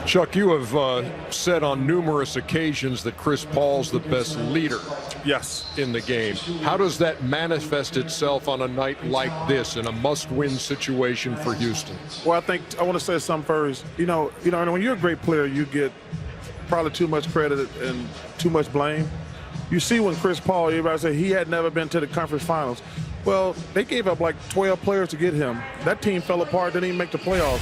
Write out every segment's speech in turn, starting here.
Chuck, you have said on numerous occasions that Chris Paul's the best leader. Yes. In the game. How does that manifest itself on a night like this in a must-win situation for Houston? Well, I want to say something first. You know, when you're a great player, you get probably too much credit and too much blame. You see when Chris Paul, everybody said he had never been to the conference finals. Well, they gave up like 12 players to get him. That team fell apart, didn't even make the playoffs.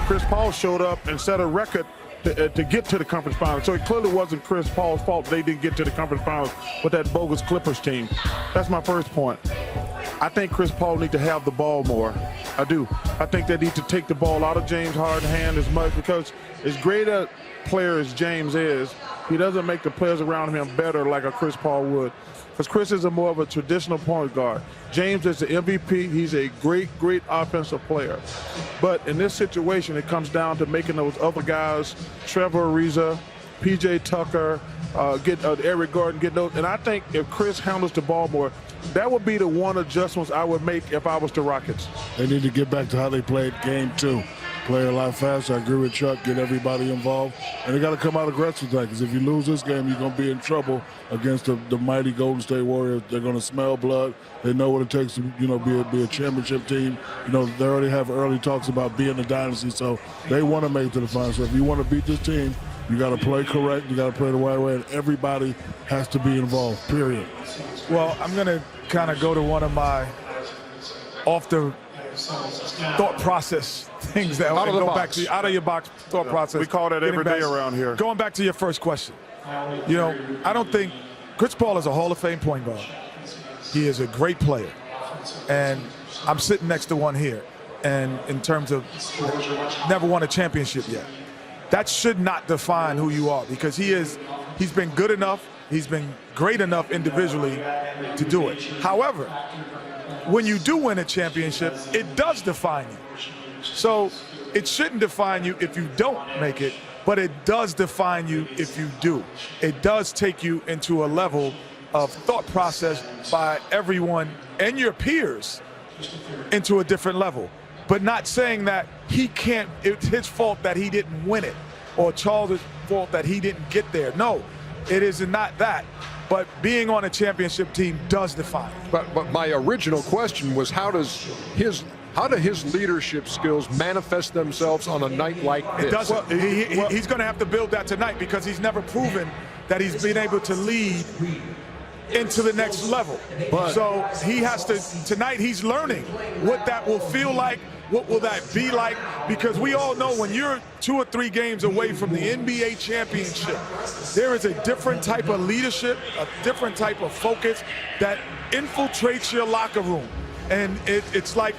Chris Paul showed up and set a record to get to the conference finals. So it clearly wasn't Chris Paul's fault they didn't get to the conference finals with that bogus Clippers team. That's my first point. I think Chris Paul needs to have the ball more. I do. I think they need to take the ball out of James Harden's hand as much, because as great a player as James is, he doesn't make the players around him better like a Chris Paul would. Because Chris is more of a traditional point guard. James is the MVP. He's a great, great offensive player. But in this situation, it comes down to making those other guys, Trevor Ariza, P.J. Tucker, Eric Gordon, get those. And I think if Chris handles the ball more, that would be the one adjustments I would make if I was the Rockets. They need to get back to how they played game 2. Play a lot faster. I agree with Chuck. Get everybody involved. And they got to come out aggressive tonight, because if you lose this game, you're going to be in trouble against the mighty Golden State Warriors. They're going to smell blood. They know what it takes to, be a championship team. They already have early talks about being a dynasty, so they want to make it to the finals. So if you want to beat this team, you got to play correct. You got to play the right way, and everybody has to be involved, period. Well, I'm going to kind of go to one of my off the thought process things that out of the box. Back to out of your box thought process. We call that every day around here. Going back to your first question, I don't think Chris Paul is a Hall of Fame point guard. He is a great player, and I'm sitting next to one here. And in terms of never won a championship yet, that should not define who you are, because he's been good enough, he's been great enough individually to do it. However, when you do win a championship, it does define you. So it shouldn't define you if you don't make it, but it does define you if you do. It does take you into a level of thought process by everyone and your peers into a different level. But not saying that it's his fault that he didn't win it, or Charles' fault that he didn't get there. No, it is not that. But being on a championship team does define it. But my original question was, how do his leadership skills manifest themselves on a night like this? It doesn't. He's going to have to build that tonight, because he's never proven that he's been able to lead into the next level. So he has to, tonight he's learning what that will feel like. What will that be like? Because we all know when you're 2 or 3 games away from the NBA championship, there is a different type of leadership, a different type of focus that infiltrates your locker room. And it's like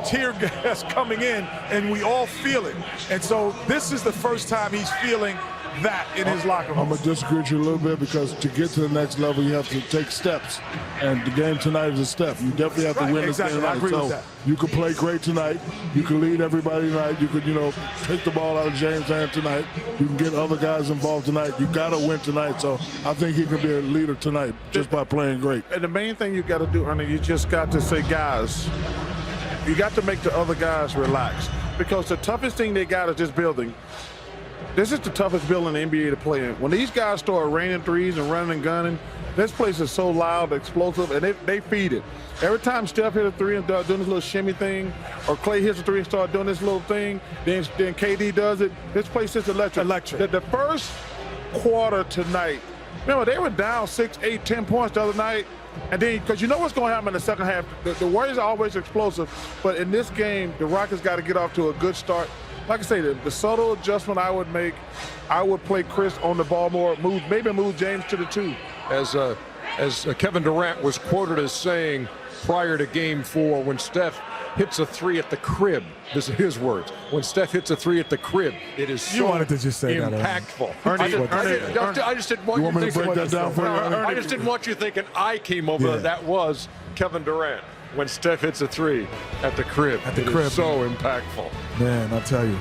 tear gas coming in, and we all feel it. And so this is the first time he's feeling that in his locker room. I'm going to disagree with you a little bit, because to get to the next level, you have to take steps. And the game tonight is a step. You definitely have to win this game tonight. So you can play great tonight. You can lead everybody tonight. You could, take the ball out of James' hand tonight. You can get other guys involved tonight. You got to win tonight. So I think he can be a leader tonight just by playing great. And the main thing you got to do, Ernie, you just got to say, guys, you got to make the other guys relax. Because the toughest thing they got is this building. This is the toughest building in the NBA to play in. When these guys start raining threes and running and gunning, this place is so loud, explosive, and they feed it. Every time Steph hit a 3 and doing this little shimmy thing, or Clay hits a 3 and start doing this little thing, then KD does it, this place is electric. The first quarter tonight, remember, they were down 6, 8, 10 points the other night, and then, because you know what's going to happen in the second half, the Warriors are always explosive, but in this game, the Rockets got to get off to a good start. Like I say, the subtle adjustment I would make, I would play Chris on the ball more, maybe move James to the 2. As Kevin Durant was quoted as saying prior to Game 4, when Steph hits a 3 at the crib, this is his words, when Steph hits a 3 at the crib, it is so impactful. I just didn't want you to break that down for you. I just didn't want you thinking I came over. That was Kevin Durant. When Steph hits a 3 at the crib, it is so impactful. Man, I'll tell you.